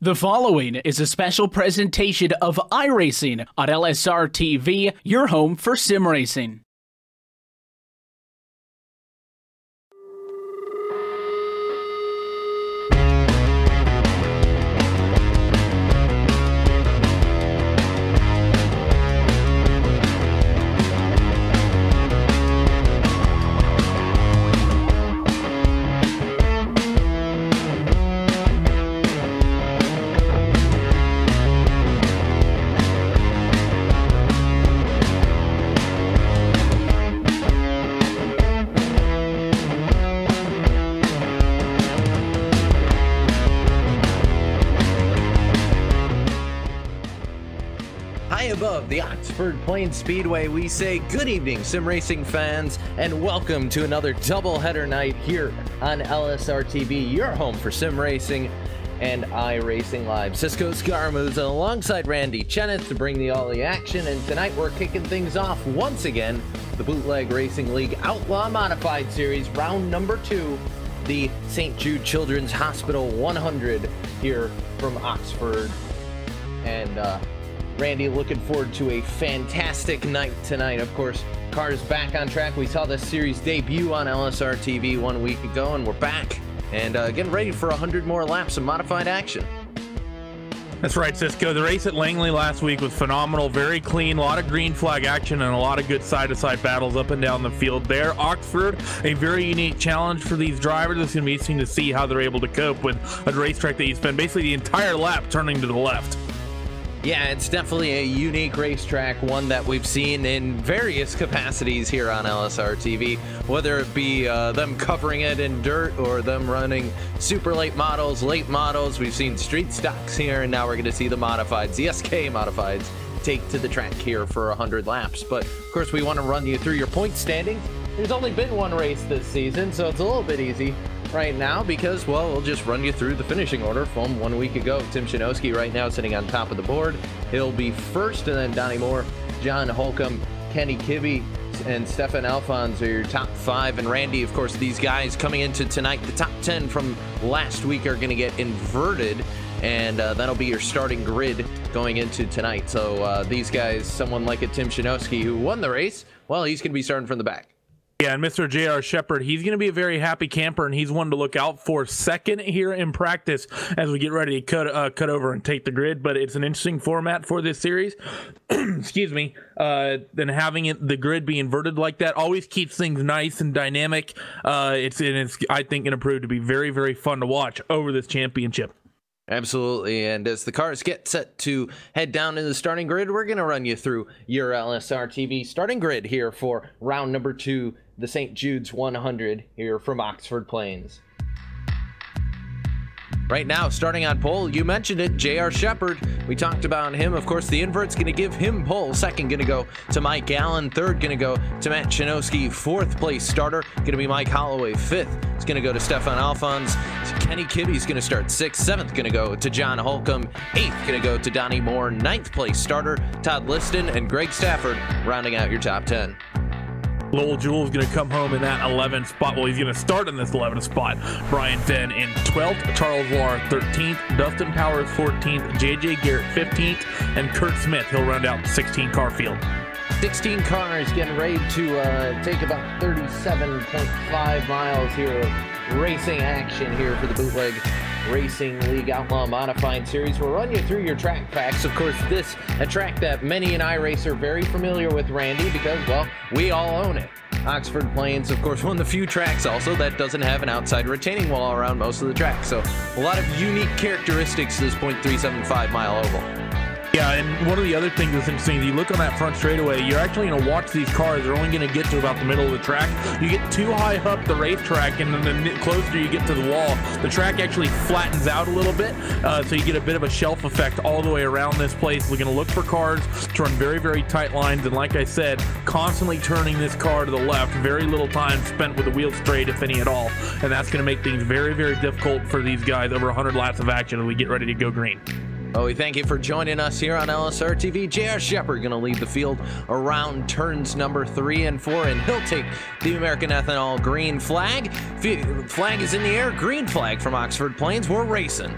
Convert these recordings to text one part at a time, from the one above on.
The following is a special presentation of iRacing on LSRTV, your home for sim racing. Above the Oxford Plains Speedway, we say good evening, sim racing fans, and welcome to another doubleheader night here on LSRTV, your home for sim racing and iRacing Live. Cisco Scaramouche alongside Randy Cheneth to bring the all the action, and tonight we're kicking things off once again the Bootleg Racing League Outlaw Modified Series, round number 2, the St. Jude Children's Hospital 100 here from Oxford. And Randy, looking forward to a fantastic night tonight. Of course, cars back on track. We saw this series debut on LSRTV 1 week ago, and we're back and getting ready for 100 more laps of modified action. That's right, Cisco. The race at Langley last week was phenomenal, very clean, a lot of green flag action and a lot of good side-to-side battles up and down the field there. Oxford, a very unique challenge for these drivers. It's going to be interesting to see how they're able to cope with a racetrack that you spend basically the entire lap turning to the left. Yeah, it's definitely a unique racetrack, one that we've seen in various capacities here on LSRTV, whether it be them covering it in dirt or them running super late models. We've seen street stocks here, and now we're going to see the modifieds, the SK modifieds, take to the track here for 100 laps. But, of course, we want to run you through your point standings. There's only been one race this season, so it's a little bit easy right now because, well, we'll just run you through the finishing order from 1 week ago. Tim Shinowski right now sitting on top of the board. He'll be first, and then Donnie Moore, John Holcomb, Kenny Kibbe, and Stefan Alphonse are your top 5. And Randy, of course, these guys coming into tonight, the top 10 from last week are going to get inverted, and that'll be your starting grid going into tonight. So these guys, someone like a Tim Shinowski who won the race, well, he's going to be starting from the back. Yeah, and Mr. J.R. Shepard, he's going to be a very happy camper, and he's one to look out for second here in practice as we get ready to cut over and take the grid. But it's an interesting format for this series. Excuse me. Then having the grid be inverted like that always keeps things nice and dynamic. It's I think, going to prove to be very, very fun to watch over this championship. Absolutely, and as the cars get set to head down in the starting grid, we're going to run you through your LSRTV starting grid here for round number 2, the St. Jude's 100 here from Oxford Plains. Right now, starting on pole, you mentioned it, J.R. Shepard. We talked about him. Of course, the invert's going to give him pole. Second going to go to Mike Allen. Third going to go to Matt Shinowski. Fourth place starter going to be Mike Holloway. Fifth, it's going to go to Stefan Alphonse. Kenny Kibbe's going to start 6th. 7th going to go to John Holcomb. 8th going to go to Donnie Moore. 9th place starter Todd Liston, and Greg Stafford rounding out your top 10. Lowell Jewell's going to come home in that 11th spot. Well, he's going to start in this 11th spot. Brian Fenn in 12th, Charles Lahr 13th, Dustin Powers 14th, JJ Garrett 15th, and Kurt Smith, he'll round out the 16 car field. 16 cars getting ready to take about 37.5 miles here of racing action here for the Bootleg Racing League Outlaw Modified Series. We'll run you through your track facts. Of course, this a track that many in iRace are very familiar with, Randy, because, well, we all own it. Oxford Plains, of course, one of the few tracks also that doesn't have an outside retaining wall around most of the track. So a lot of unique characteristics to this .375 mile oval. Yeah, and one of the other things that's interesting, you look on that front straightaway, you're actually going to watch these cars. They're only going to get to about the middle of the track. You get too high up the racetrack, and then the closer you get to the wall, the track actually flattens out a little bit, so you get a bit of a shelf effect all the way around this place. We're going to look for cars to run very, very tight lines, and like I said, constantly turning this car to the left. Very little time spent with the wheels straight, if any at all, and that's going to make things very, very difficult for these guys over 100 laps of action as we get ready to go green. Oh, we thank you for joining us here on LSRTV. J.R. Shepard going to lead the field around turns number 3 and 4, and he'll take the American Ethanol green flag. Flag is in the air, green flag from Oxford Plains. We're racing.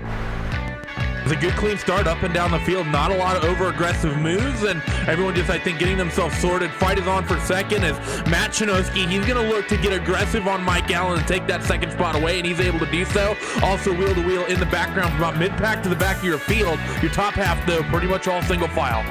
It's a good clean start up and down the field, not a lot of over aggressive moves, and everyone just, I think, getting themselves sorted. Fight is on for second as Matt Chinoski, he's going to look to get aggressive on Mike Allen and take that second spot away, and he's able to do so. Also wheel to wheel in the background from about mid-pack to the back of your field. Your top half, though, pretty much all single file.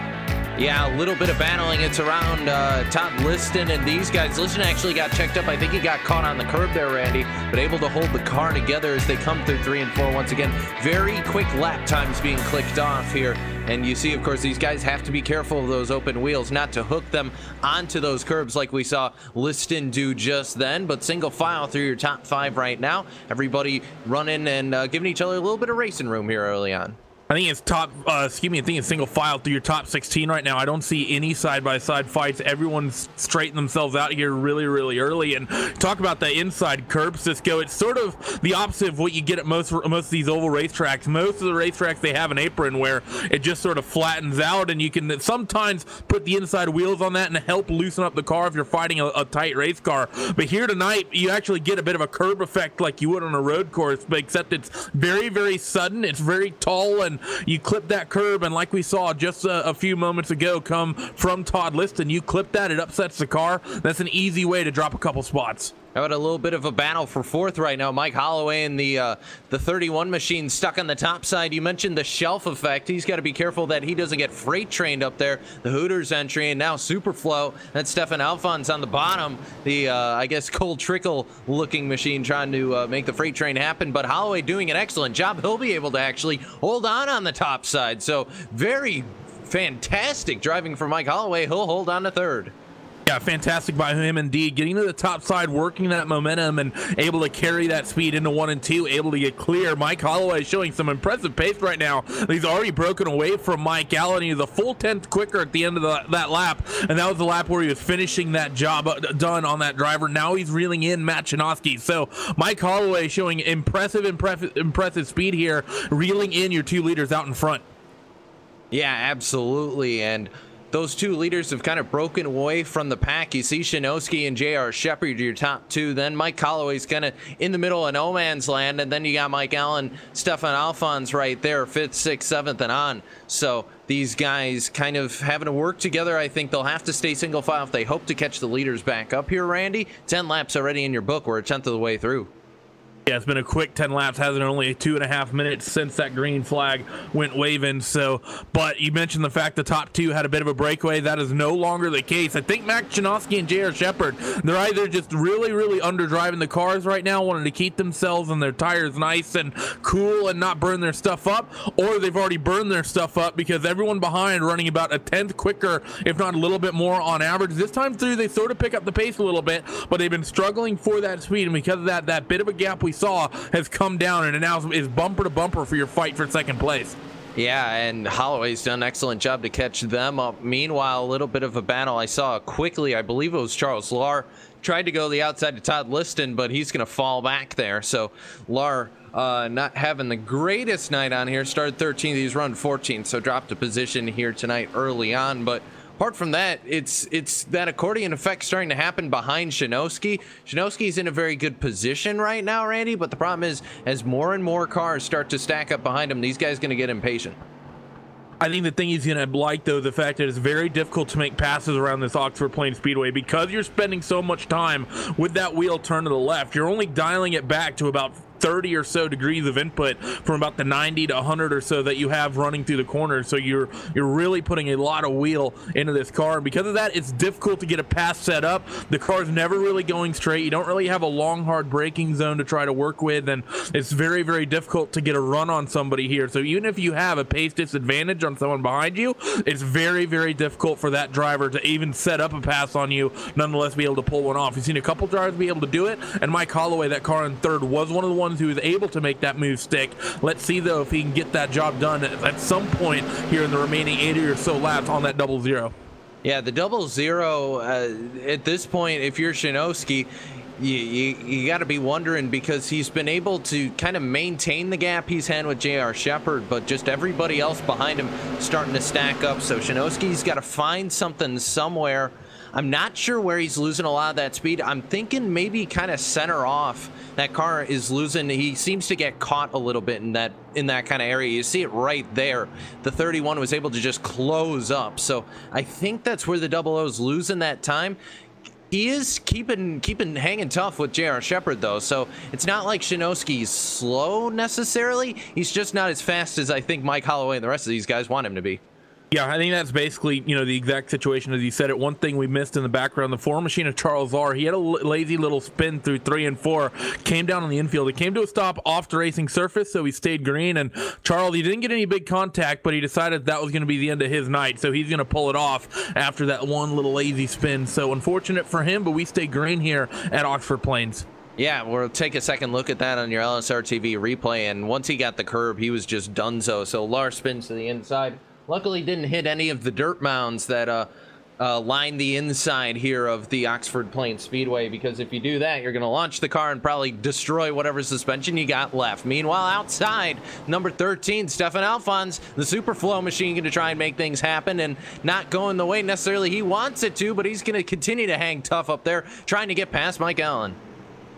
Yeah, a little bit of battling. It's around Todd Liston and these guys. Liston actually got checked up. I think he got caught on the curb there, Randy, but able to hold the car together as they come through 3 and 4 once again. Very quick lap times being clicked off here. And you see, of course, these guys have to be careful of those open wheels, not to hook them onto those curbs like we saw Liston do just then. But single file through your top 5 right now. Everybody running and giving each other a little bit of racing room here early on. I think it's I think it's single file through your top 16 right now. I don't see any side-by-side fights. Everyone's straightening themselves out here really, really early. And talk about the inside curb, Cisco. It's sort of the opposite of what you get at most of these oval racetracks. Most of the racetracks, they have an apron where it just sort of flattens out, and you can sometimes put the inside wheels on that and help loosen up the car if you're fighting a tight race car. But here tonight, you actually get a bit of a curb effect like you would on a road course, but except it's very, very sudden. It's very tall, and you clip that curb, and like we saw just a few moments ago come from Todd Liston, you clip that, it upsets the car. That's an easy way to drop a couple spots. How about a little bit of a battle for 4th right now? Mike Holloway and the 31 machine stuck on the top side. You mentioned the shelf effect. He's got to be careful that he doesn't get freight trained up there. The Hooters entry, and now Superflow. That's Stefan Alphonse on the bottom. The, I guess, Cole Trickle looking machine trying to make the freight train happen. But Holloway doing an excellent job. He'll be able to actually hold on the top side. So very fantastic driving for Mike Holloway. He'll hold on to 3rd. Yeah, fantastic by him indeed. Getting to the top side, working that momentum, and able to carry that speed into 1 and 2, able to get clear. Mike Holloway showing some impressive pace right now. He's already broken away from Mike Allen. He's a full 10th quicker at the end of that lap, and that was the lap where he was finishing that job done on that driver. Now he's reeling in Matt Chinoski. So Mike Holloway showing impressive speed here, reeling in your 2 leaders out in front. Yeah, absolutely. And those 2 leaders have kind of broken away from the pack. You see Chinoski and J.R. Shepard, your top 2. Then Mike Holloway's kind of in the middle of no man's land. And then you got Mike Allen, Stefan Alphonse right there, 5th, 6th, 7th, and on. So these guys kind of having to work together. I think they'll have to stay single file if they hope to catch the leaders back up here, Randy. 10 laps already in your book. We're a 10th of the way through. Yeah, it's been a quick 10 laps. Hasn't only 2.5 minutes since that green flag went waving. So, but you mentioned the fact the top 2 had a bit of a breakaway. That is no longer the case. I think Max Chinoski and J.R. Shepard, they're either just really, really underdriving the cars right now, wanting to keep themselves and their tires nice and cool and not burn their stuff up, or they've already burned their stuff up because everyone behind running about a 10th quicker, if not a little bit more on average. This time through, they sort of pick up the pace a little bit, but they've been struggling for that speed, and because of that bit of a gap we saw has come down, and it now is bumper to bumper for your fight for 2nd place. Yeah, and Holloway's done an excellent job to catch them up. Meanwhile, a little bit of a battle I saw quickly. I believe it was Charles Lahr tried to go the outside to Todd Liston, but he's going to fall back there. So Lahr not having the greatest night on here. Started 13th, he's run 14th, so dropped a position here tonight early on. But apart from that, it's that accordion effect starting to happen behind Chinoski. Chinoski's in a very good position right now, Randy, but the problem is as more and more cars start to stack up behind him, these guys going to get impatient. I think the thing he's going to like, though, the fact that it's very difficult to make passes around this Oxford Plains Speedway because you're spending so much time with that wheel turn to the left. You're only dialing it back to about 30 or so degrees of input from about the 90 to 100 or so that you have running through the corners. So you're really putting a lot of wheel into this car, and because of that, it's difficult to get a pass set up. The car's never really going straight. You don't really have a long, hard braking zone to try to work with, and it's very, very difficult to get a run on somebody here. So even if you have a pace disadvantage on someone behind you, it's very, very difficult for that driver to even set up a pass on you, nonetheless be able to pull one off. You've seen a couple drivers be able to do it, and Mike Holloway, that car in 3rd, was one of the ones who was able to make that move stick. Let's see, though, if he can get that job done at some point here in the remaining 80 or so laps on that 0-0. Yeah, the 0-0 at this point, if you're Chinoski, you got to be wondering, because he's been able to kind of maintain the gap he's had with J.R. Shepard, but just everybody else behind him starting to stack up. So Chinoski's got to find something somewhere I'm not sure where he's losing a lot of that speed. I'm thinking maybe kind of center off. That car is losing. He seems to get caught a little bit in that kind of area. You see it right there. The 31 was able to just close up. So I think that's where the 00's losing that time. He is keeping hanging tough with J.R. Shepard, though, so it's not like Shinosky's slow necessarily. He's just not as fast as I think Mike Holloway and the rest of these guys want him to be. Yeah, I think that's basically, the exact situation as you said it. One thing we missed in the background, the 4 machine of Charles Lahr, he had a lazy little spin through 3 and 4, came down on the infield. It came to a stop off the racing surface, so he stayed green. And Charles, he didn't get any big contact, but he decided that was going to be the end of his night, so he's going to pull it off after that one little lazy spin. So unfortunate for him, but we stay green here at Oxford Plains. Yeah, we'll take a second look at that on your LSRTV replay, and once he got the curb, he was just donezo. So Lahr spins to the inside. Luckily didn't hit any of the dirt mounds that line the inside here of the Oxford Plains Speedway, because if you do that, you're going to launch the car and probably destroy whatever suspension you got left. Meanwhile, outside, number 13, Stefan Alphonse, the Superflow machine, going to try and make things happen, and not going the way necessarily he wants it to, but he's going to continue to hang tough up there, trying to get past Mike Allen.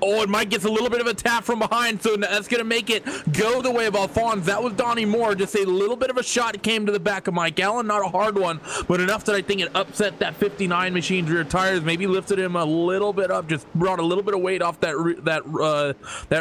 Oh, and Mike gets a little bit of a tap from behind, so that's going to make it go the way of Alphonse. That was Donnie Moore. Just a little bit of a shot came to the back of Mike Allen. Not a hard one, but enough that I think it upset that 59 machine's rear tires. Maybe lifted him a little bit up, just brought a little bit of weight off that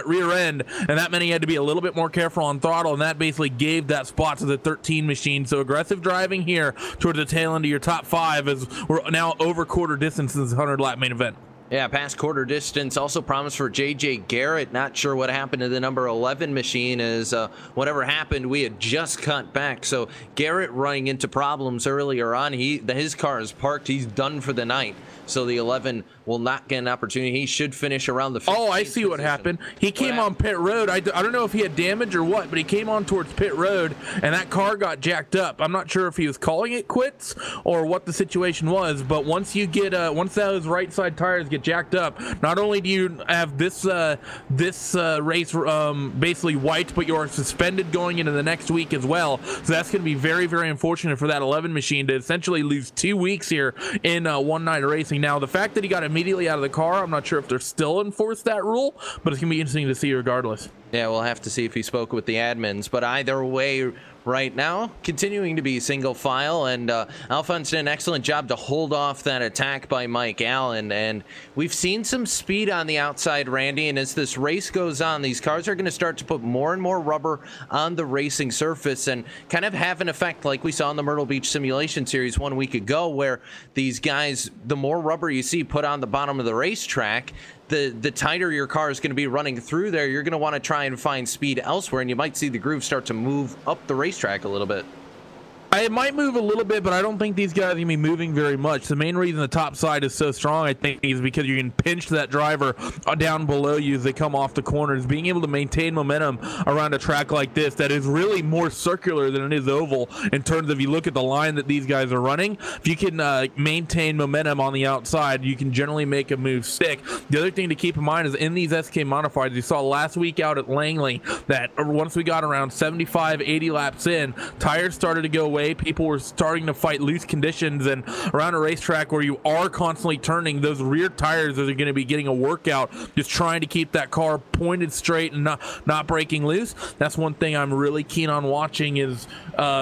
rear end, and that meant he had to be a little bit more careful on throttle, and that basically gave that spot to the 13 machine. So aggressive driving here towards the tail end of your top 5 as we're now over quarter distance in this 100-lap main event. Yeah, past quarter distance. Also promised for J.J. Garrett. Not sure what happened to the number 11 machine, as whatever happened, we had just cut back. So Garrett running into problems earlier on. His car is parked. He's done for the night. So the 11 will not get an opportunity. He should finish around the 15th Oh, I see what happened. He came on pit road. I don't know if he had damage or what, but he came on towards pit road, and that car got jacked up. I'm not sure if he was calling it quits or what the situation was, but once you get once those right side tires get jacked up, not only do you have this race basically wiped, but you're suspended going into the next week as well. So that's going to be very, very unfortunate for that 11 machine to essentially lose 2 weeks here in one night of racing. Now, the fact that he got immediately out of the car, I'm not sure if they're still enforced that rule, but it's going to be interesting to see regardless. Yeah, we'll have to see if he spoke with the admins, but either way, right now, continuing to be single file, and Alphonse did an excellent job to hold off that attack by Mike Allen, and we've seen some speed on the outside, Randy, and as this race goes on, these cars are going to start to put more and more rubber on the racing surface and kind of have an effect like we saw in the Myrtle Beach Simulation Series 1 week ago, where these guys, the more rubber you see put on the bottom of the racetrack, the tighter your car is going to be running through there. You're going to want to try and find speed elsewhere, and you might see the groove start to move up the racetrack a little bit. It might move a little bit, but I don't think these guys are going to be moving very much. The main reason the top side is so strong, I think, is because you can pinch that driver down below you as they come off the corners. Being able to maintain momentum around a track like this that is really more circular than it is oval in terms of, you look at the line that these guys are running, if you can maintain momentum on the outside, you can generally make a move stick. The other thing to keep in mind is in these SK modifiers, you saw last week out at Langley that once we got around 75, 80 laps in, tires started to go away. People were starting to fight loose conditions, and around a racetrack where you are constantly turning, those rear tires are going to be getting a workout just trying to keep that car pointed straight and not breaking loose. That's one thing I'm really keen on watching, is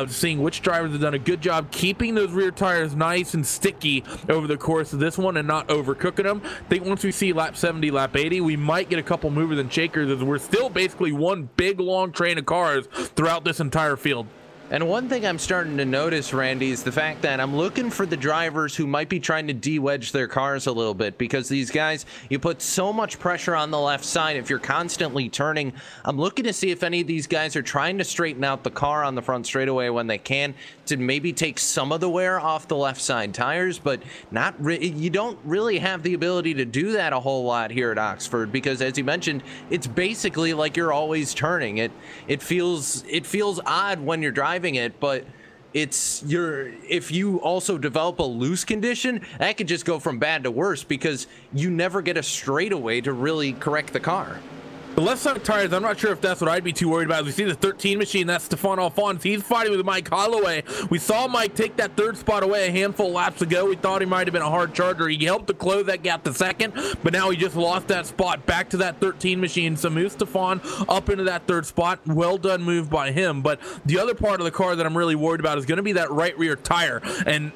seeing which drivers have done a good job keeping those rear tires nice and sticky over the course of this one and not overcooking them. I think once we see lap 70, lap 80, we might get a couple movers and shakers, as we're still basically one big long train of cars throughout this entire field. And one thing I'm starting to notice, Randy, is the fact that I'm looking for the drivers who might be trying to de-wedge their cars a little bit, because these guys, you put so much pressure on the left side if you're constantly turning. I'm looking to see if any of these guys are trying to straighten out the car on the front straightaway when they can, to maybe take some of the wear off the left side tires, but you don't really have the ability to do that a whole lot here at Oxford, because as you mentioned, it's basically like you're always turning. It feels odd when you're driving it, but if you also develop a loose condition, that could just go from bad to worse, because you never get a straightaway to really correct the car. The left side tires, I'm not sure if that's what I'd be too worried about. We see the 13 machine, that's Stefan Alphonse. He's fighting with Mike Holloway. We saw Mike take that third spot away a handful of laps ago. We thought he might have been a hard charger. He helped to close that gap to second, but now he just lost that spot back to that 13 machine. So move Stefan up into that third spot. Well done move by him. But the other part of the car that I'm really worried about is going to be that right rear tire. And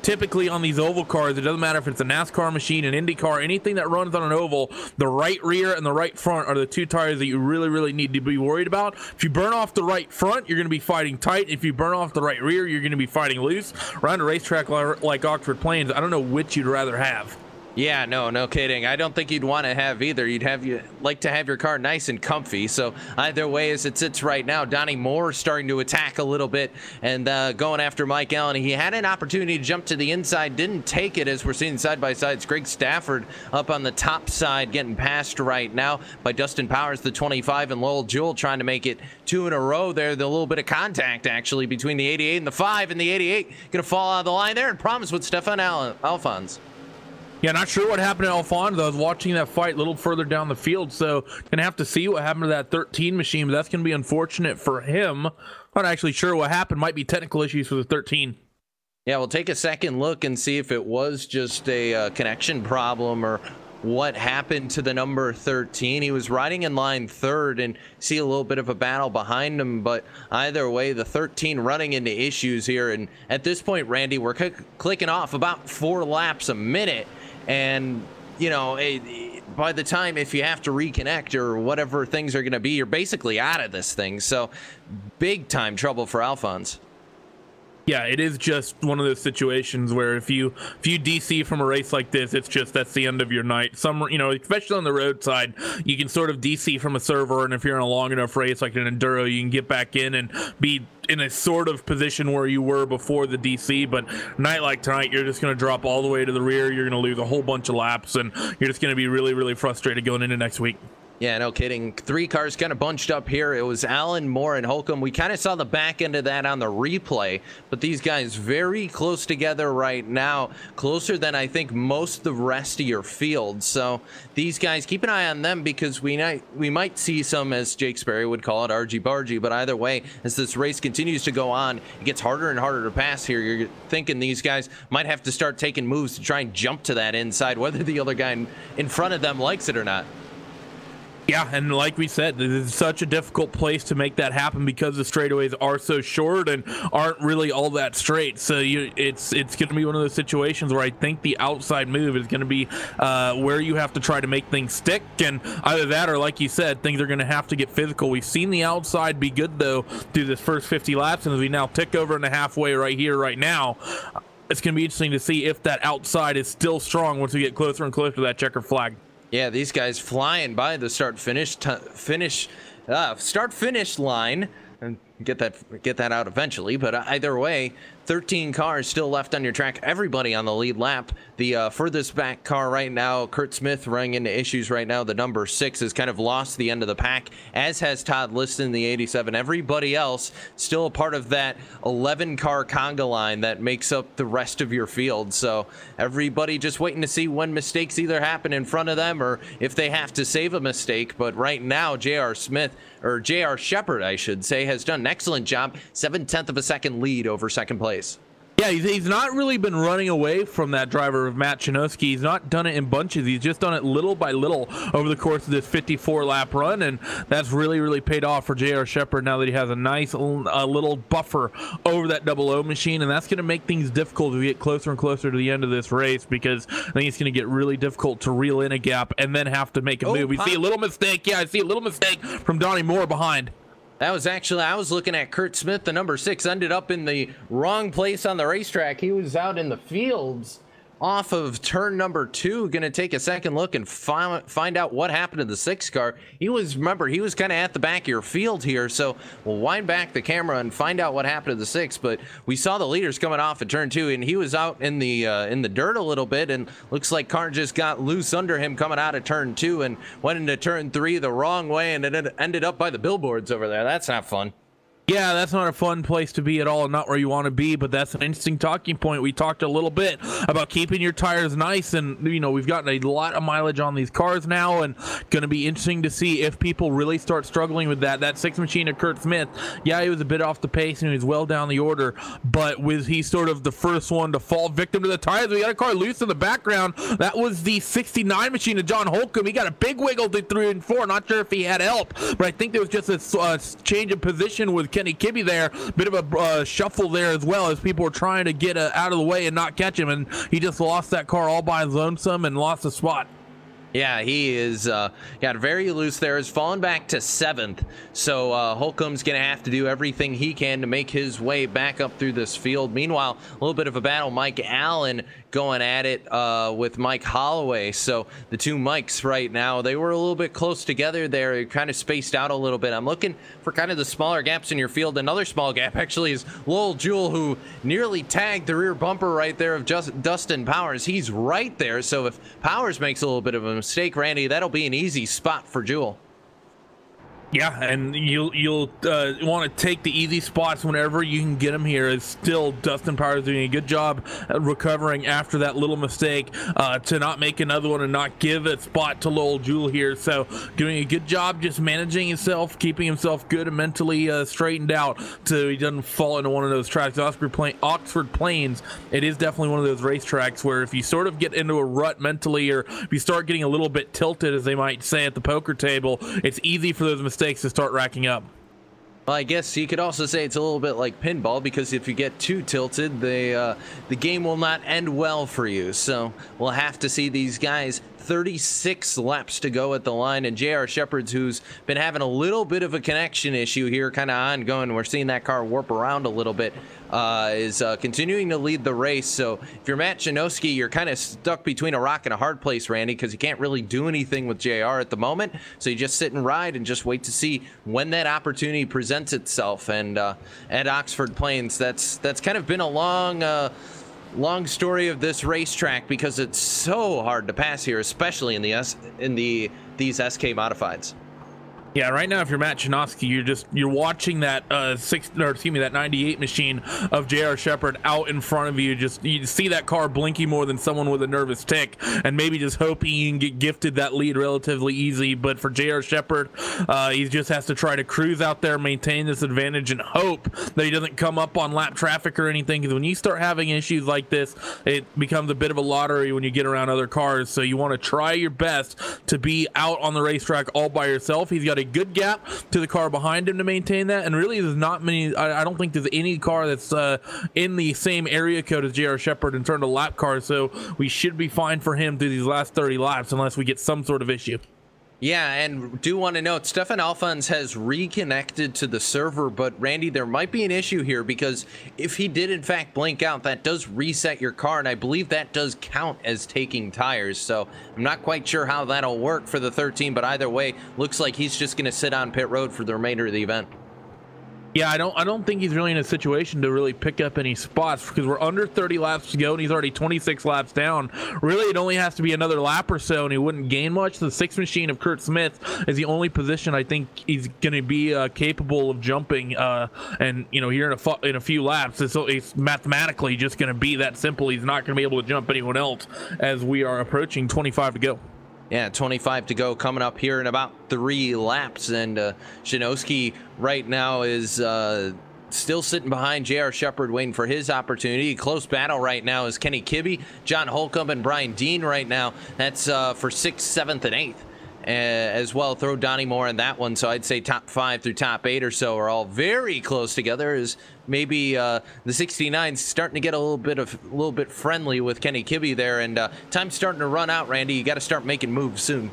typically on these oval cars, it doesn't matter if it's a NASCAR machine, an Indy car, anything that runs on an oval, the right rear and the right front are the two tires that you really need to be worried about. If you burn off the right front, you're going to be fighting tight. If you burn off the right rear, you're going to be fighting loose. Around a racetrack like Oxford Plains, I don't know which you'd rather have. Yeah, no kidding. I don't think you'd want to have either. You'd like to have your car nice and comfy. So either way, as it sits right now, Donnie Moore starting to attack a little bit and going after Mike Allen. He had an opportunity to jump to the inside, didn't take it, as we're seeing side by sides. Greg Stafford up on the top side, getting passed right now by Dustin Powers, the 25, and Lowell Jewell trying to make it 2 in a row there. The little bit of contact actually between the 88 and the 5, and the 88 gonna fall out of the line there, and promise with Stefan Alphonse. Yeah, not sure what happened to Alphonse. I was watching that fight a little further down the field, so gonna have to see what happened to that 13 machine, but that's gonna be unfortunate for him. Not actually sure what happened. Might be technical issues with the 13. Yeah, we'll take a second look and see if it was just a connection problem or what happened to the number 13. He was riding in line third and see a little bit of a battle behind him, but either way, the 13 running into issues here. And at this point, Randy, we're clicking off about 4 laps a minute. And, by the time, if you have to reconnect or whatever things are going to be, you're basically out of this thing. So big time trouble for Alphonse. Yeah, it is just one of those situations where if you DC from a race like this, that's the end of your night. Especially on the roadside, you can sort of DC from a server, and if you're in a long enough race like an enduro, you can get back in and be in a sort of position where you were before the DC. But a night like tonight, you're just going to drop all the way to the rear. You're going to lose a whole bunch of laps, and you're just going to be really frustrated going into next week. Yeah, no kidding. 3 cars kind of bunched up here. It was Allen, Moore, and Holcomb. We kind of saw the back end of that on the replay, but these guys very close together right now, closer than I think most of the rest of your field. So these guys, keep an eye on them, because we might see some, as Jake Sperry would call it, argy-bargy. But either way, as this race continues to go on, it gets harder and harder to pass here. You're thinking these guys might have to start taking moves to try and jump to that inside, whether the other guy in front of them likes it or not. Yeah, and like we said, this is such a difficult place to make that happen because the straightaways are so short and aren't really all that straight. So it's going to be one of those situations where I think the outside move is going to be where you have to try to make things stick. And either that or, like you said, things are going to have to get physical. We've seen the outside be good, though, through this first 50 laps. And as we now tick over in the halfway right here, right now, it's going to be interesting to see if that outside is still strong once we get closer and closer to that checker flag. Yeah, these guys flying by the start-finish line, and get that out eventually. But either way, 13 cars still left on your track. Everybody on the lead lap. The furthest back car right now, Kurt Smith, running into issues right now. The number 6 has kind of lost the end of the pack, as has Todd Liston, the 87. Everybody else still a part of that 11-car conga line that makes up the rest of your field. So everybody just waiting to see when mistakes either happen in front of them or if they have to save a mistake. But right now, J.R. Shepard, I should say, has done an excellent job. 7/10 of a second lead over second place. Yeah, he's not really been running away from that driver of Matt Chinoski. He's not done it in bunches. He's just done it little by little over the course of this 54-lap run, and that's really paid off for J.R. Shepard now that he has a nice little buffer over that 00 machine, and that's going to make things difficult as we get closer and closer to the end of this race, because I think it's going to get really difficult to reel in a gap and then have to make a move. We see a little mistake. Yeah, I see a little mistake from Donnie Moore behind. That was actually, I was looking at Kurt Smith, the number 6, ended up in the wrong place on the racetrack. He was out in the fields off of turn number 2. Gonna take a second look and find out what happened to the 6 car. He was kind of at the back of your field here, so we'll wind back the camera and find out what happened to the 6. But we saw the leaders coming off at turn 2, and he was out in the dirt a little bit, and looks like car just got loose under him coming out of turn 2 and went into turn 3 the wrong way, and it ended up by the billboards over there. That's not fun. Yeah, that's not a fun place to be at all, not where you want to be, but that's an interesting talking point. We talked a little bit about keeping your tires nice, and we've gotten a lot of mileage on these cars now, and going to be interesting to see if people really start struggling with that. That 6 machine of Kurt Smith, yeah, he was a bit off the pace and he was well down the order, but he's sort of the first one to fall victim to the tires. We got a car loose in the background. That was the 69 machine of John Holcomb. He got a big wiggle to 3 and 4. Not sure if he had help, but I think there was just a change of position with Kenny Kibbe there, bit of a shuffle there as well, as people were trying to get out of the way and not catch him, and he just lost that car all by his lonesome and lost a spot. Yeah, he is got very loose there. Has fallen back to 7th. So Holcomb's going to have to do everything he can to make his way back up through this field. Meanwhile, a little bit of a battle. Mike Allen going at it with Mike Holloway. So the two Mikes right now, they were a little bit close together there. They're kind of spaced out a little bit. I'm looking for kind of the smaller gaps in your field. Another small gap actually is Lowell Jewell, who nearly tagged the rear bumper right there of Dustin Powers. He's right there. So if Powers makes a little bit of a mistake, Randy, that'll be an easy spot for Jewell. Yeah, and you'll want to take the easy spots whenever you can get them here. It's still Dustin Powers doing a good job at recovering after that little mistake to not make another one and not give a spot to Lowell Jewell here. So doing a good job just managing himself, keeping himself good and mentally straightened out so he doesn't fall into one of those tracks. Oxford Plains, it is definitely one of those racetracks where if you sort of get into a rut mentally, or if you start getting a little bit tilted, as they might say at the poker table, it's easy for those mistakes to start racking up. Well, I guess you could also say it's a little bit like pinball, because if you get too tilted, the game will not end well for you. So we'll have to see these guys. 36 laps to go at the line, and J.R. Shepard's, who's been having a little bit of a connection issue here, kind of ongoing. We're seeing that car warp around a little bit, is continuing to lead the race. So if you're Matt Janowski, you're kind of stuck between a rock and a hard place, Randy, because you can't really do anything with JR at the moment. So you just sit and ride and just wait to see when that opportunity presents itself. And at Oxford Plains, that's kind of been a long story of this racetrack, because it's so hard to pass here, especially in these SK modifieds. Yeah, right now if you're Matt Janowski, you're watching that that 98 machine of J.R. Shepard out in front of you. You see that car blinking more than someone with a nervous tick, and maybe just hoping he can get gifted that lead relatively easy. But for J.R. Shepard, he just has to try to cruise out there, maintain this advantage, and hope that he doesn't come up on lap traffic or anything, because when you start having issues like this, it becomes a bit of a lottery when you get around other cars. So you want to try your best to be out on the racetrack all by yourself. He's got a good gap to the car behind him to maintain that, and really there's not many. I don't think there's any car that's in the same area code as J.R. Shepard in terms of lap cars, so we should be fine for him through these last 30 laps unless we get some sort of issue. Yeah, and do want to note, Stefan Alphonse has reconnected to the server, but Randy, there might be an issue here, because if he did in fact blink out, that does reset your car, and I believe that does count as taking tires. So I'm not quite sure how that'll work for the 13, but either way, looks like he's just going to sit on pit road for the remainder of the event. Yeah, I don't think he's really in a situation to really pick up any spots, because we're under 30 laps to go and he's already 26 laps down. Really, it only has to be another lap or so and he wouldn't gain much. The 6 machine of Kurt Smith is the only position I think he's going to be capable of jumping. And here in a few laps, it's mathematically just going to be that simple. He's not going to be able to jump anyone else as we are approaching 25 to go. Yeah, 25 to go, coming up here in about 3 laps, and Janowski right now is still sitting behind J.R. Shepard, waiting for his opportunity. Close battle right now is Kenny Kibbe, John Holcomb, and Brian Dean right now. That's for 6th, 7th, and 8th. As well, throw Donnie Moore in that one, so I'd say top 5 through top 8 or so are all very close together. As maybe the 69's starting to get a little bit friendly with Kenny Kibbe there, and time's starting to run out. Randy, you got to start making moves soon.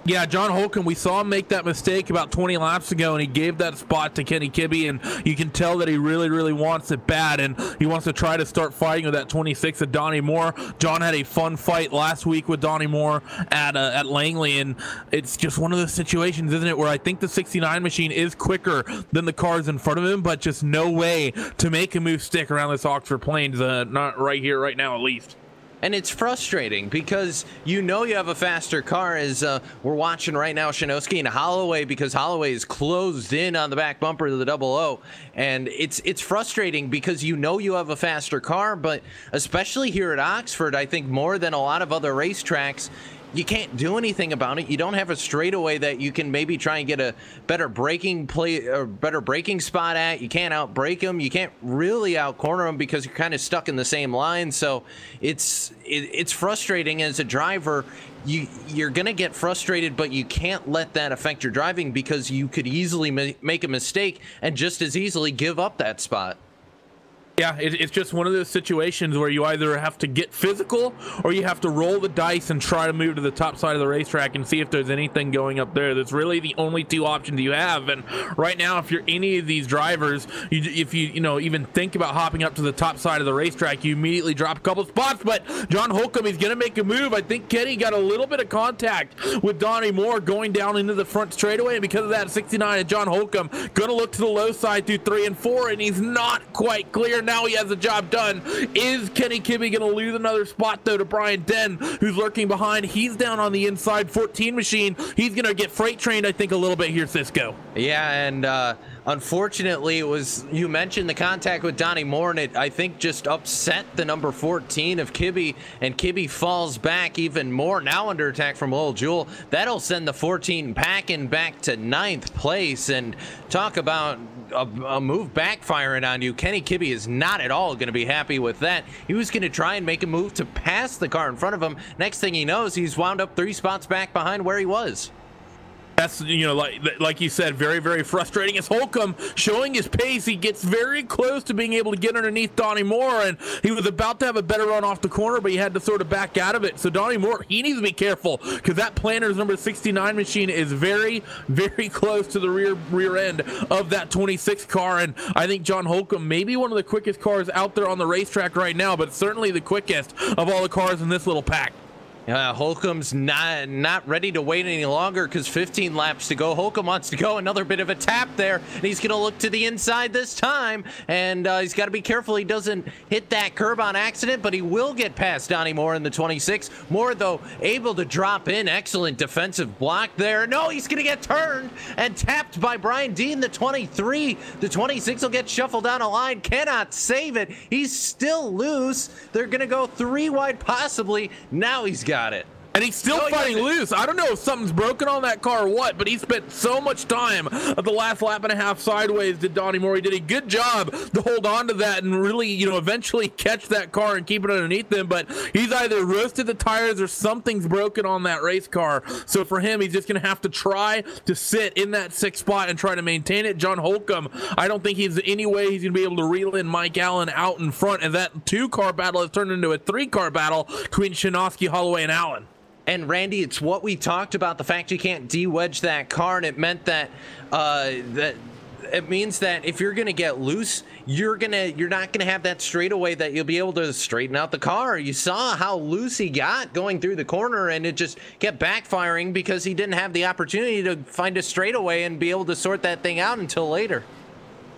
Yeah, John Holcomb, we saw him make that mistake about 20 laps ago, and he gave that spot to Kenny Kibbe, and you can tell that he really, really wants it bad, and he wants to try to start fighting with that 26 of Donnie Moore. John had a fun fight last week with Donnie Moore at Langley, and it's just one of those situations, isn't it, where I think the 69 machine is quicker than the cars in front of him, but just no way to make a move stick around this Oxford Plains, not right here, right now at least. And it's frustrating because you know you have a faster car, as we're watching right now Shinosky and Holloway, because Holloway is closed in on the back bumper of the 00. And it's frustrating because you know you have a faster car, but especially here at Oxford, I think more than a lot of other racetracks, you can't do anything about it. You don't have a straightaway that you can maybe try and get a better braking play or better braking spot at. You can't outbrake them. You can't really out corner them because you're kind of stuck in the same line. So it's frustrating as a driver. You're gonna get frustrated, but you can't let that affect your driving because you could easily make a mistake and just as easily give up that spot. Yeah, it's just one of those situations where you either have to get physical or you have to roll the dice and try to move to the top side of the racetrack and see if there's anything going up there. That's really the only two options you have. And right now, if you're any of these drivers, if you even think about hopping up to the top side of the racetrack, you immediately drop a couple spots. But John Holcomb, he's going to make a move. I think Kenny got a little bit of contact with Donnie Moore going down into the front straightaway. And because of that, 69 and John Holcomb going to look to the low side through 3 and 4, and he's not quite clear. Now he has the job done. Is Kenny Kibbe going to lose another spot though to Brian Den, who's lurking behind? He's down on the inside. 14 machine. He's going to get freight trained, I think, a little bit here, Cisco. Yeah, and unfortunately, it was, you mentioned the contact with Donnie Moore, and it, I think, just upset the number 14 of Kibbe, and Kibbe falls back even more. Now under attack from Lil Jewel. That'll send the 14 packing back to 9th place, and talk about a move backfiring on you. Kenny Kibbe is not at all going to be happy with that. He was going to try and make a move to pass the car in front of him. Next thing he knows, he's wound up 3 spots back behind where he was. That's, like you said, very, very frustrating. As Holcomb showing his pace, he gets very close to being able to get underneath Donnie Moore, and he was about to have a better run off the corner, but he had to sort of back out of it. So Donnie Moore, he needs to be careful because that Planters number 69 machine is very, very close to the rear end of that 26 car, and I think John Holcomb may be one of the quickest cars out there on the racetrack right now, but certainly the quickest of all the cars in this little pack. Holcomb's not ready to wait any longer because 15 laps to go. Holcomb wants to go. Another bit of a tap there, and he's going to look to the inside this time, and he's got to be careful he doesn't hit that curb on accident, but he will get past Donnie Moore in the 26. Moore, though, able to drop in. Excellent defensive block there. No, he's going to get turned and tapped by Brian Dean, the 23. The 26 will get shuffled down a line. Cannot save it. He's still loose. They're going to go 3 wide possibly. Now he's got it. And he's still fighting loose. I don't know if something's broken on that car or what, but he spent so much time at the last lap and a half sideways, did Donnie Moore. He did a good job to hold on to that and really, eventually catch that car and keep it underneath him. But he's either roasted the tires or something's broken on that race car. So for him, he's just going to have to try to sit in that 6th spot and try to maintain it. John Holcomb, I don't think he's any way he's going to be able to reel in Mike Allen out in front. And that 2-car battle has turned into a 3-car battle between Shinosky, Holloway, and Allen. And Randy, it's what we talked about, the fact you can't de-wedge that car, and it meant that it means that if you're going to get loose, you're not going to have that straightaway that you'll be able to straighten out the car. You saw how loose he got going through the corner, and it just kept backfiring because he didn't have the opportunity to find a straightaway and be able to sort that thing out until later.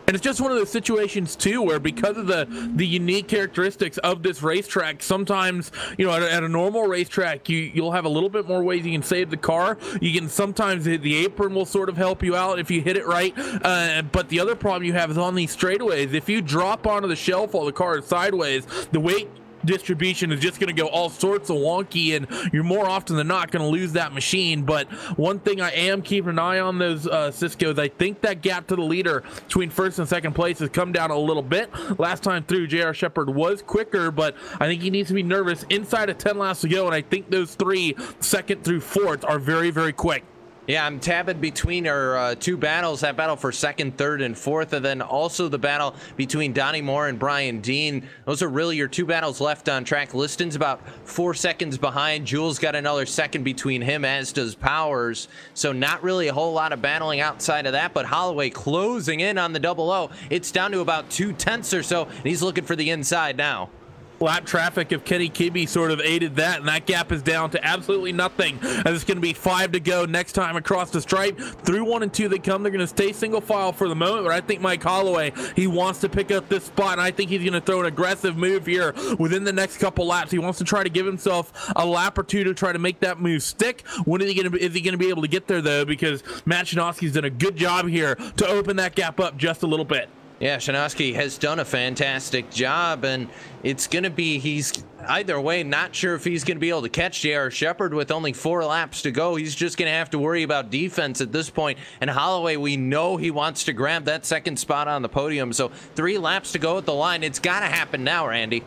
And it's just one of those situations, too, where because of the unique characteristics of this racetrack, sometimes, at a normal racetrack, you'll have a little bit more ways you can save the car. You can sometimes the apron will sort of help you out if you hit it right. But the other problem you have is on these straightaways. If you drop onto the shelf while the car is sideways, the weight distribution is just going to go all sorts of wonky, and you're more often than not going to lose that machine. But one thing I am keeping an eye on those Cisco's, I think that gap to the leader between 1st and 2nd place has come down a little bit. Last time through, J.R. Shepard was quicker, but I think he needs to be nervous inside of 10 laps to go, and I think those 3 2nd through 4th are very, very quick. Yeah, I'm tabbing between our 2 battles, that battle for 2nd, 3rd, and 4th, and then also the battle between Donnie Moore and Brian Dean. Those are really your 2 battles left on track. Liston's about 4 seconds behind. Jules got another 2nd between him, as does Powers. So not really a whole lot of battling outside of that, but Holloway closing in on the 00. It's down to about 2/10 or so, and he's looking for the inside now. Lap traffic of Kenny Kibbe sort of aided that, and that gap is down to absolutely nothing, as it's going to be 5 to go next time across the stripe. Through 1 and 2 they come. They're going to stay single file for the moment, but I think Mike Holloway, he wants to pick up this spot, and I think he's going to throw an aggressive move here within the next couple laps. He wants to try to give himself a lap or two to try to make that move stick. When is he going to be able to get there, though? Because Matt Szymanski's done a good job here to open that gap up just a little bit. Yeah, Szymanski has done a fantastic job, and it's going to be, he's either way not sure if he's going to be able to catch J.R. Shepherd with only 4 laps to go. He's just going to have to worry about defense at this point. And Holloway, we know he wants to grab that second spot on the podium. So 3 laps to go at the line. It's got to happen now, Randy.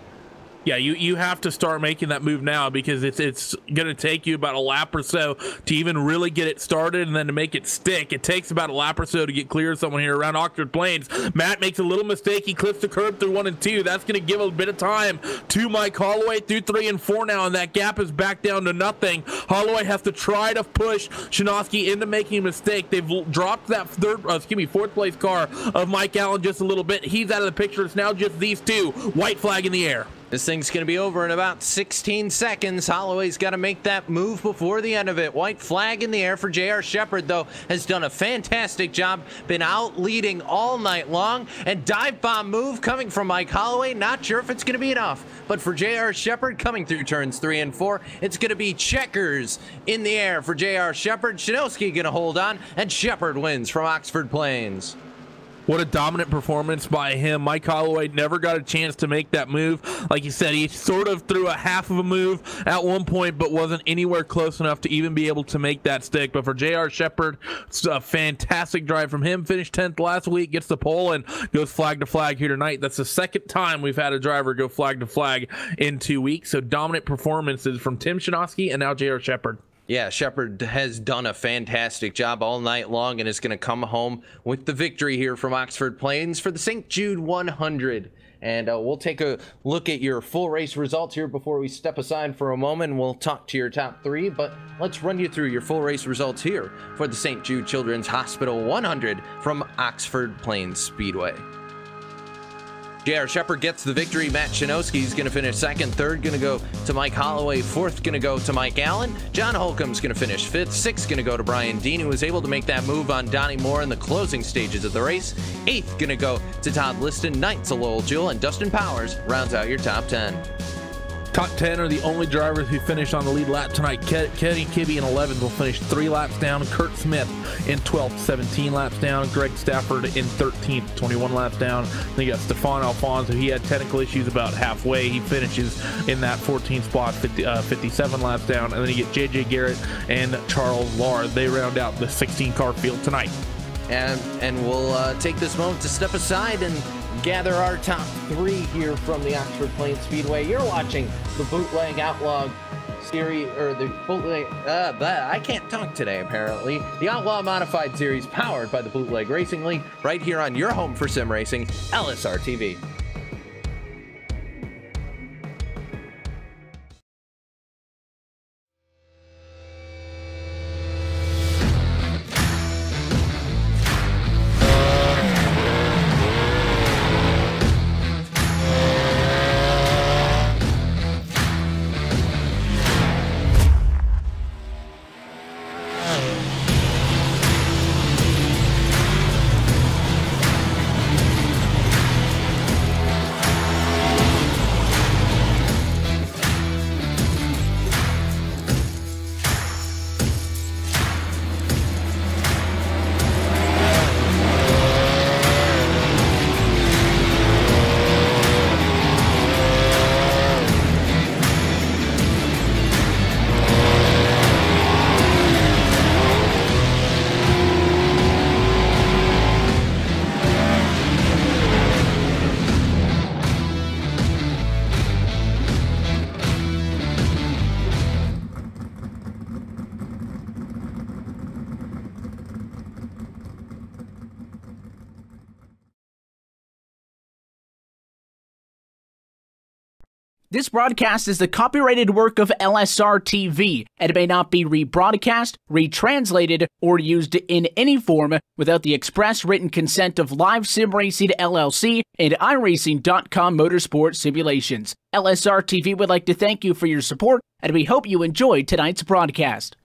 Yeah, you have to start making that move now, because it's going to take you about a lap or so to even really get it started, and then to make it stick. It takes about a lap or so to get clear of someone here around Oxford Plains. Matt makes a little mistake. He clips the curb through 1 and 2. That's going to give a bit of time to Mike Holloway through 3 and 4 now, and that gap is back down to nothing. Holloway has to try to push Szymanski into making a mistake. They've dropped that fourth place car of Mike Allen just a little bit. He's out of the picture. It's now just these two. White flag in the air. This thing's going to be over in about 16 seconds. Holloway's got to make that move before the end of it. White flag in the air for J.R. Shepherd, though, has done a fantastic job. Been out leading all night long. And dive bomb move coming from Mike Holloway. Not sure if it's going to be enough. But for J.R. Shepherd coming through turns 3 and 4, it's going to be checkers in the air for J.R. Shepherd. Szymanski going to hold on. And Shepherd wins from Oxford Plains. What a dominant performance by him. Mike Holloway never got a chance to make that move. Like you said, he sort of threw a half of a move at one point, but wasn't anywhere close enough to even be able to make that stick. But for J.R. Shepherd, it's a fantastic drive from him. Finished 10th last week, gets the pole, and goes flag to flag here tonight. That's the second time we've had a driver go flag to flag in 2 weeks. So dominant performances from Tim Szymanski and now J.R. Shepherd. Yeah, Shepherd has done a fantastic job all night long and is going to come home with the victory here from Oxford Plains for the St. Jude 100. And we'll take a look at your full race results here before we step aside for a moment. We'll talk to your top 3, but let's run you through your full race results here for the St. Jude Children's Hospital 100 from Oxford Plains Speedway. J.R. Shepherd gets the victory. Matt Szymanski is going to finish 2nd. 3rd going to go to Mike Holloway. 4th going to go to Mike Allen. John Holcomb's going to finish 5th. 6th going to go to Brian Dean, who was able to make that move on Donnie Moore in the closing stages of the race. 8th going to go to Todd Liston. 9th to Lowell Jewell, and Dustin Powers rounds out your top 10. Top 10 are the only drivers who finished on the lead lap tonight. Kenny Kibbe in 11th will finish 3 laps down. Kurt Smith in 12th, 17 laps down. Greg Stafford in 13th, 21 laps down. Then you got Stefan Alfonso. He had technical issues about halfway. He finishes in that 14th spot, 57 laps down. And then you get J.J. Garrett and Charles Lahr. They round out the 16-car field tonight. And we'll take this moment to step aside and gather our top 3 here from the Oxford Plains Speedway. You're watching the Bootleg Outlaw series, or the Bootleg, I can't talk today apparently. The Outlaw Modified Series powered by the Bootleg Racing League, right here on your home for sim racing, LSRTV. This broadcast is the copyrighted work of LSRTV and may not be rebroadcast, retranslated, or used in any form without the express written consent of Live Sim Racing LLC and iRacing.com Motorsport Simulations. LSRTV would like to thank you for your support, and we hope you enjoyed tonight's broadcast.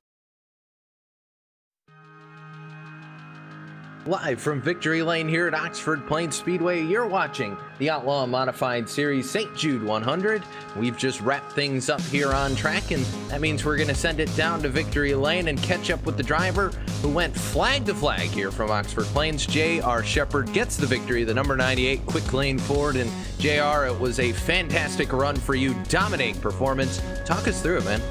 Live from Victory Lane here at Oxford Plains Speedway, you're watching the Outlaw Modified Series St. Jude 100. We've just wrapped things up here on track, and that means we're going to send it down to Victory Lane and catch up with the driver who went flag to flag here from Oxford Plains. J.R. Shepard gets the victory, the number 98 quick lane Ford. And J.R., it was a fantastic run for you, dominating performance. Talk us through it, man.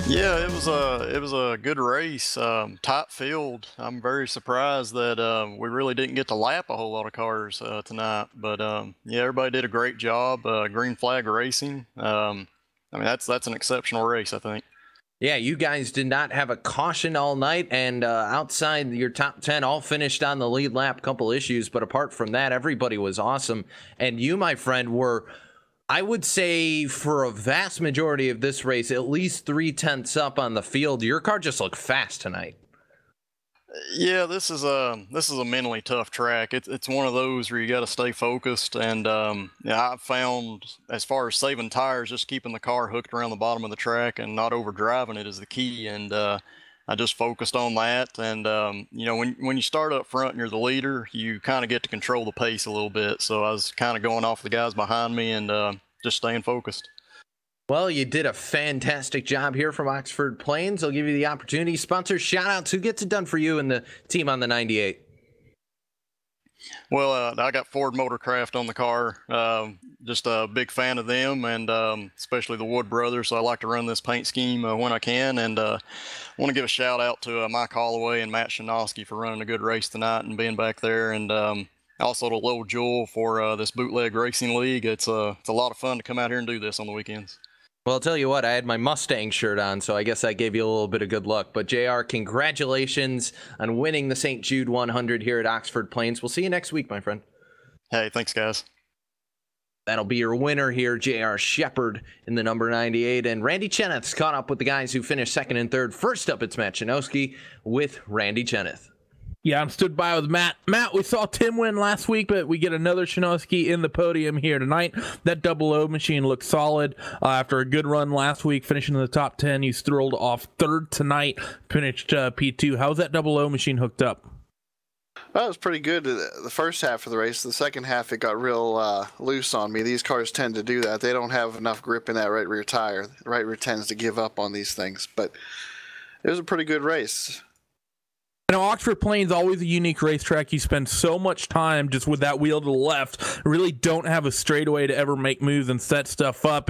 Yeah, it was a good race, tight field. I'm very surprised that we really didn't get to lap a whole lot of cars tonight. But yeah, everybody did a great job. Green flag racing. I mean, that's an exceptional race, I think. Yeah, you guys did not have a caution all night, and outside your top 10, all finished on the lead lap. Couple issues, but apart from that, everybody was awesome. And you, my friend, were, I would say, for a vast majority of this race, at least 3/10 up on the field. Your car just looked fast tonight. Yeah, this is a mentally tough track. It's one of those where you got to stay focused. And yeah, I found, as far as saving tires, just keeping the car hooked around the bottom of the track and not overdriving it is the key. And I just focused on that. And you know, when you start up front and you're the leader, you kind of get to control the pace a little bit. So I was kind of going off the guys behind me and just staying focused. Well, you did a fantastic job here from Oxford Plains. I'll give you the opportunity. Sponsor shout-outs. Who gets it done for you and the team on the 98? Well, I got Ford Motorcraft on the car. Just a big fan of them, and especially the Wood brothers. So I like to run this paint scheme when I can. And I want to give a shout-out to Mike Holloway and Matt Shinosky for running a good race tonight and being back there. And also to Lil Jewel for this Bootleg Racing League. It's a lot of fun to come out here and do this on the weekends. Well, I'll tell you what, I had my Mustang shirt on, so I guess I gave you a little bit of good luck. But, JR, congratulations on winning the St. Jude 100 here at Oxford Plains. We'll see you next week, my friend. Hey, thanks, guys. That'll be your winner here, J.R. Shepard in the number 98. And Randy Cheneth's caught up with the guys who finished second and third. First up, it's Matt Chinosky with Randy Cheneth. Yeah, I'm stood by with Matt. Matt, we saw Tim win last week, but we get another Shinosky in the podium here tonight. That double O machine looks solid. After a good run last week, finishing in the top 10, you strolled off third tonight, finished P2. How's that double O machine hooked up? Well, it was pretty good the first half of the race. The second half, it got real loose on me. These cars tend to do that. They don't have enough grip in that right rear tire. The right rear tends to give up on these things, but it was a pretty good race. You know, Oxford Plains always a unique racetrack. You spend so much time just with that wheel to the left. Really don't have a straightaway to ever make moves and set stuff up.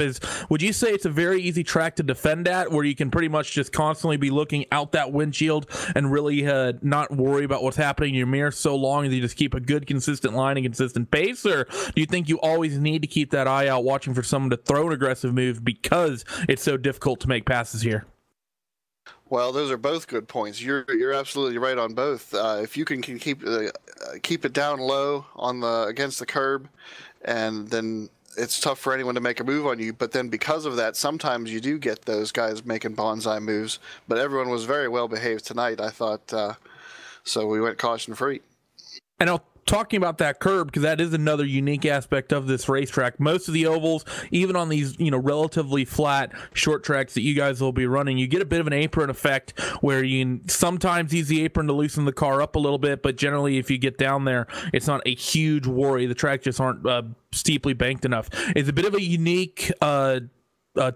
Would you say it's a very easy track to defend at, where you can pretty much just constantly be looking out that windshield and really not worry about what's happening in your mirror so long as you just keep a good, consistent line and consistent pace? Or do you think you always need to keep that eye out watching for someone to throw an aggressive move because it's so difficult to make passes here? Well, those are both good points. You're absolutely right on both. If you can keep it down low on against the curb, and then it's tough for anyone to make a move on you. But then because of that, sometimes you do get those guys making bonsai moves. But everyone was very well behaved tonight, I thought. So we went caution free. And talking about that curb, because that is another unique aspect of this racetrack. Most of the ovals, even on these relatively flat short tracks that you guys will be running, you get a bit of an apron effect where you can sometimes use the apron to loosen the car up a little bit, but generally if you get down there, it's not a huge worry. The tracks just aren't steeply banked enough. It's a bit of a unique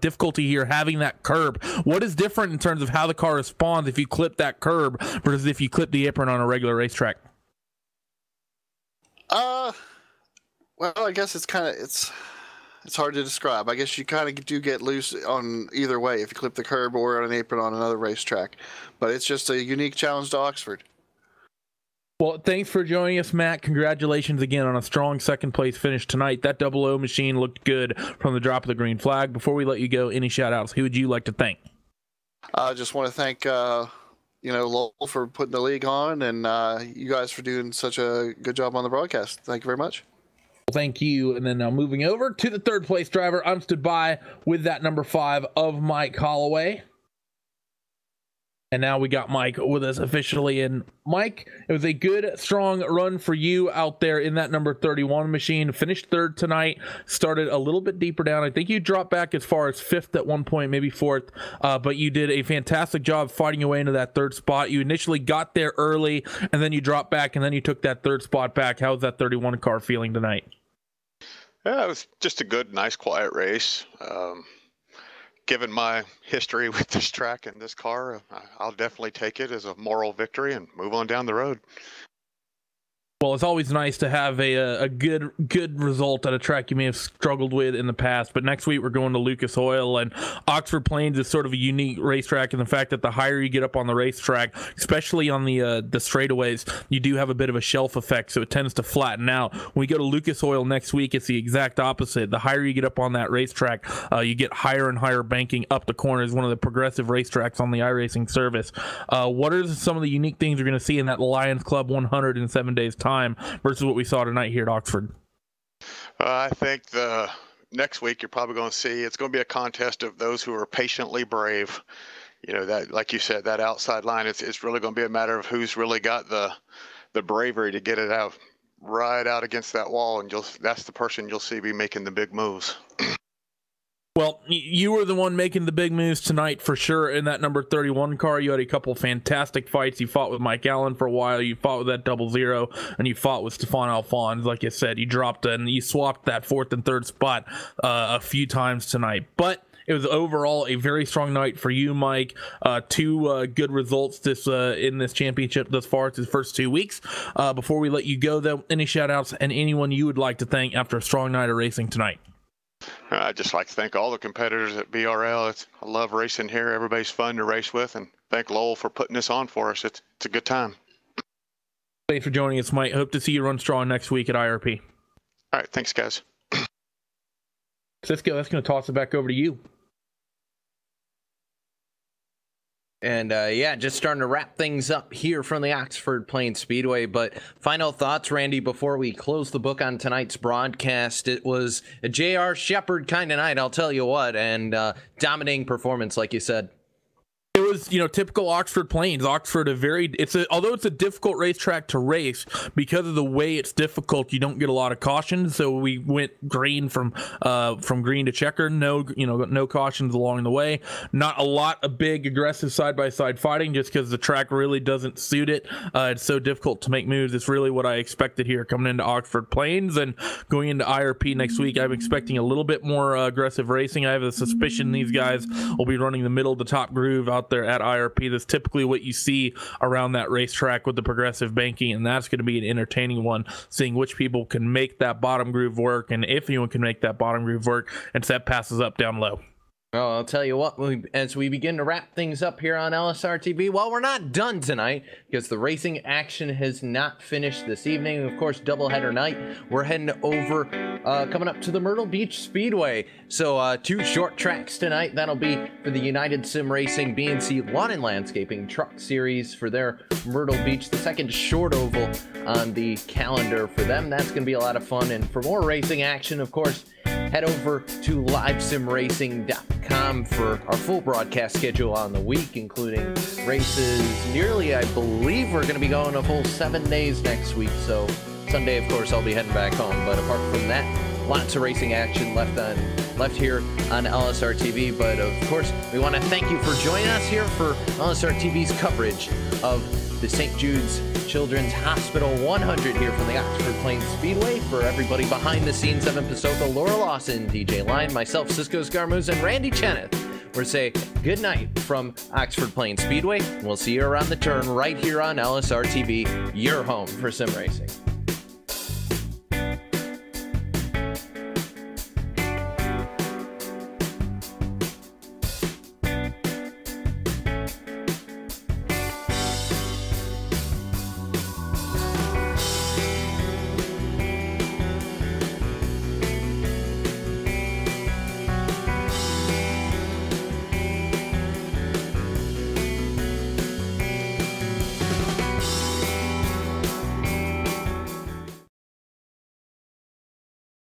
difficulty here having that curb. What is different in terms of how the car responds if you clip that curb versus if you clip the apron on a regular racetrack? Well, I guess it's hard to describe. I guess you kind of do get loose on either way if you clip the curb or on an apron on another racetrack. But it's just a unique challenge to Oxford. Well, thanks for joining us, Matt. Congratulations again on a strong second place finish tonight. That double O machine looked good from the drop of the green flag. Before we let you go, any shout outs? Who would you like to thank? I just want to thank Lowell for putting the league on, and you guys for doing such a good job on the broadcast. Thank you very much. Thank you. And then now moving over to the third place driver, I'm stood by with that number 5 of Mike Holloway. And now we got Mike with us officially. And Mike, it was a good, strong run for you out there in that number 31 machine. Finished third tonight, started a little bit deeper down. I think you dropped back as far as 5th at one point, maybe 4th, but you did a fantastic job fighting your way into that third spot. You initially got there early, and then you dropped back, and then you took that third spot back. How's that 31 car feeling tonight? Yeah, it was just a good, nice, quiet race. Given my history with this track and this car, I'll definitely take it as a moral victory and move on down the road. Well, it's always nice to have a good result at a track you may have struggled with in the past. But next week we're going to Lucas Oil, and Oxford Plains is sort of a unique racetrack in the fact that the higher you get up on the racetrack, especially on the straightaways, you do have a bit of a shelf effect, so it tends to flatten out. When we go to Lucas Oil next week, it's the exact opposite. The higher you get up on that racetrack, you get higher and higher banking up the corners. One of the progressive racetracks on the iRacing service. What are some of the unique things you're going to see in that Lions Club 100 in 7 days time versus what we saw tonight here at Oxford? I think the next week you're probably going to see it's going to be a contest of those who are patiently brave. You know, that, like you said, that outside line, it's really going to be a matter of who's really got the bravery to get it out right out against that wall, and that's the person you'll see be making the big moves. Well, you were the one making the big moves tonight for sure in that number 31 car. You had a couple fantastic fights. You fought with Mike Allen for a while. You fought with that 00, and you fought with Stefan Alphonse. Like I said, you dropped and you swapped that 4th and 3rd spot a few times tonight. But it was overall a very strong night for you, Mike. 2 good results in this championship thus far. It's his first 2 weeks. Before we let you go, though, any shout-outs and anyone you would like to thank after a strong night of racing tonight? I'd just like to thank all the competitors at BRL. I love racing here. Everybody's fun to race with, and thank Lowell for putting this on for us. It's a good time. Thanks for joining us, Mike. Hope to see you run strong next week at IRP. All right, thanks, guys. Cisco, that's going to toss it back over to you. And yeah, just starting to wrap things up here from the Oxford Plains Speedway. But final thoughts, Randy, before we close the book on tonight's broadcast. It was a J.R. Shepherd kind of night, I'll tell you what, and dominating performance, like you said. It was, typical Oxford Plains. Oxford, although it's a difficult racetrack to race, because of the way it's difficult, you don't get a lot of cautions. So we went green from green to checker. No cautions along the way. Not a lot of big aggressive side-by-side fighting, just because the track really doesn't suit it. It's so difficult to make moves. It's really what I expected here coming into Oxford Plains, and going into IRP next week. I'm expecting a little bit more aggressive racing. I have a suspicion these guys will be running the middle of the top groove out there at IRP. That's typically what you see around that racetrack with the progressive banking, and that's going to be an entertaining one, seeing which people can make that bottom groove work, and if anyone can make that bottom groove work and set passes up down low. Well, I'll tell you what, as we begin to wrap things up here on LSRTV, well, we're not done tonight because the racing action has not finished this evening. Of course, doubleheader night. We're heading over, coming up to the Myrtle Beach Speedway. So 2 short tracks tonight. That'll be for the United Sim Racing BNC Lawn and Landscaping Truck Series for their Myrtle Beach, the second short oval on the calendar for them. That's going to be a lot of fun. And for more racing action, of course, head over to livesimracing.com for our full broadcast schedule on the week, including races nearly, I believe we're going to be going a full 7 days next week. So Sunday, of course, I'll be heading back home. But apart from that, lots of racing action left here on LSRTV. But of course, we want to thank you for joining us here for LSRTV's coverage of the St. Jude's Children's Hospital 100 here from the Oxford Plains Speedway. For everybody behind the scenes, Evan Pasota, Laura Lawson, DJ Line, myself, Cisco Scarmoose, and Randy Cheneth, we're saying good night from Oxford Plains Speedway. We'll see you around the turn right here on LSRTV, your home for sim racing.